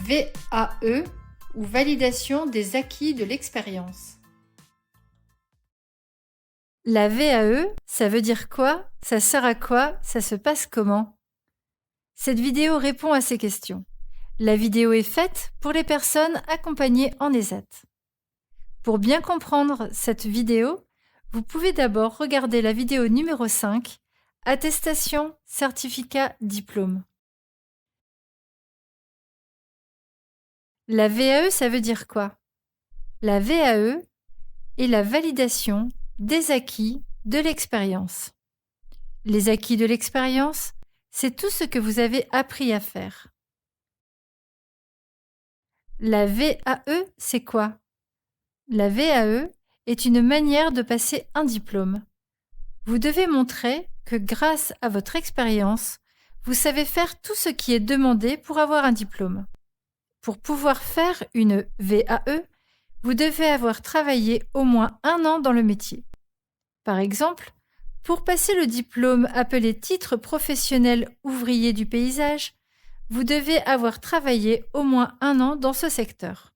VAE ou validation des acquis de l'expérience. La VAE, ça veut dire quoi? Ça sert à quoi? Ça se passe comment? Cette vidéo répond à ces questions. La vidéo est faite pour les personnes accompagnées en ESAT. Pour bien comprendre cette vidéo, vous pouvez d'abord regarder la vidéo numéro 5, Attestation, certificat, diplôme. La VAE, ça veut dire quoi? La VAE est la validation des acquis de l'expérience. Les acquis de l'expérience, c'est tout ce que vous avez appris à faire. La VAE, c'est quoi? La VAE est une manière de passer un diplôme. Vous devez montrer que grâce à votre expérience, vous savez faire tout ce qui est demandé pour avoir un diplôme. Pour pouvoir faire une VAE, vous devez avoir travaillé au moins 1 an dans le métier. Par exemple, pour passer le diplôme appelé titre professionnel ouvrier du paysage, vous devez avoir travaillé au moins 1 an dans ce secteur.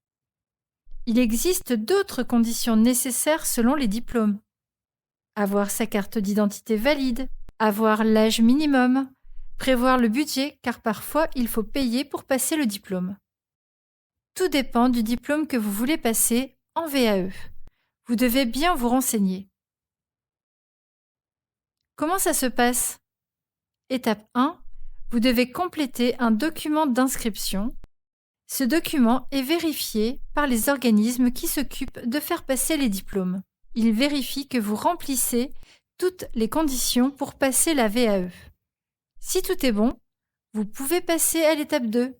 Il existe d'autres conditions nécessaires selon les diplômes. Avoir sa carte d'identité valide, avoir l'âge minimum, prévoir le budget car parfois il faut payer pour passer le diplôme. Tout dépend du diplôme que vous voulez passer en VAE. Vous devez bien vous renseigner. Comment ça se passe? Étape 1. Vous devez compléter un document d'inscription. Ce document est vérifié par les organismes qui s'occupent de faire passer les diplômes. Ils vérifient que vous remplissez toutes les conditions pour passer la VAE. Si tout est bon, vous pouvez passer à l'étape 2.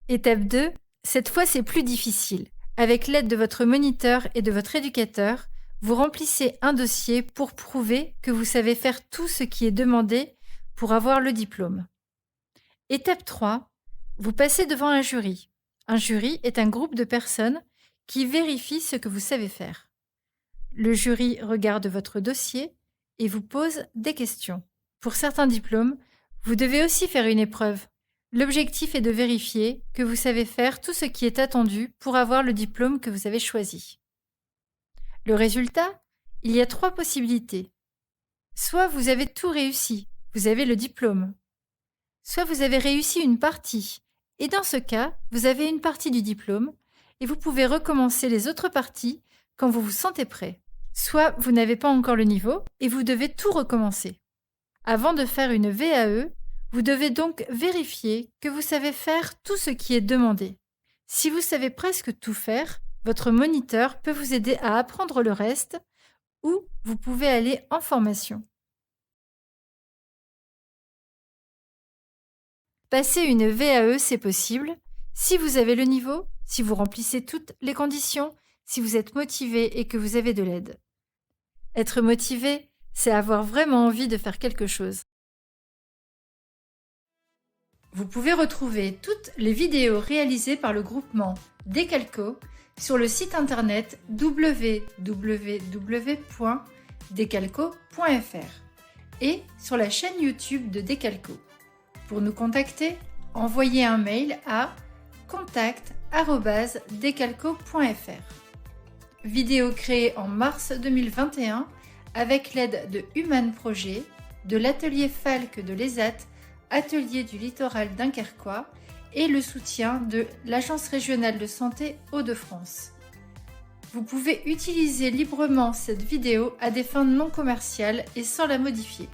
Étape 2, cette fois c'est plus difficile. Avec l'aide de votre moniteur et de votre éducateur, vous remplissez un dossier pour prouver que vous savez faire tout ce qui est demandé pour avoir le diplôme. Étape 3, vous passez devant un jury. Un jury est un groupe de personnes qui vérifient ce que vous savez faire. Le jury regarde votre dossier et vous pose des questions. Pour certains diplômes, vous devez aussi faire une épreuve. L'objectif est de vérifier que vous savez faire tout ce qui est attendu pour avoir le diplôme que vous avez choisi. Le résultat, il y a 3 possibilités. Soit vous avez tout réussi, vous avez le diplôme. Soit vous avez réussi une partie, et dans ce cas, vous avez une partie du diplôme, et vous pouvez recommencer les autres parties quand vous vous sentez prêt. Soit vous n'avez pas encore le niveau, et vous devez tout recommencer. Avant de faire une VAE, vous devez donc vérifier que vous savez faire tout ce qui est demandé. Si vous savez presque tout faire, votre moniteur peut vous aider à apprendre le reste ou vous pouvez aller en formation. Passer une VAE, c'est possible si vous avez le niveau, si vous remplissez toutes les conditions, si vous êtes motivé et que vous avez de l'aide. Être motivé, c'est avoir vraiment envie de faire quelque chose. Vous pouvez retrouver toutes les vidéos réalisées par le groupement Decalco sur le site internet www.decalco.fr et sur la chaîne YouTube de Decalco. Pour nous contacter, envoyez un mail à contact@decalco.fr. Vidéo créée en mars 2021 avec l'aide de Human Project, de l'atelier Falck de l'ESAT, atelier du littoral dunkerquois et le soutien de l'Agence régionale de santé Hauts-de-France. Vous pouvez utiliser librement cette vidéo à des fins non commerciales et sans la modifier.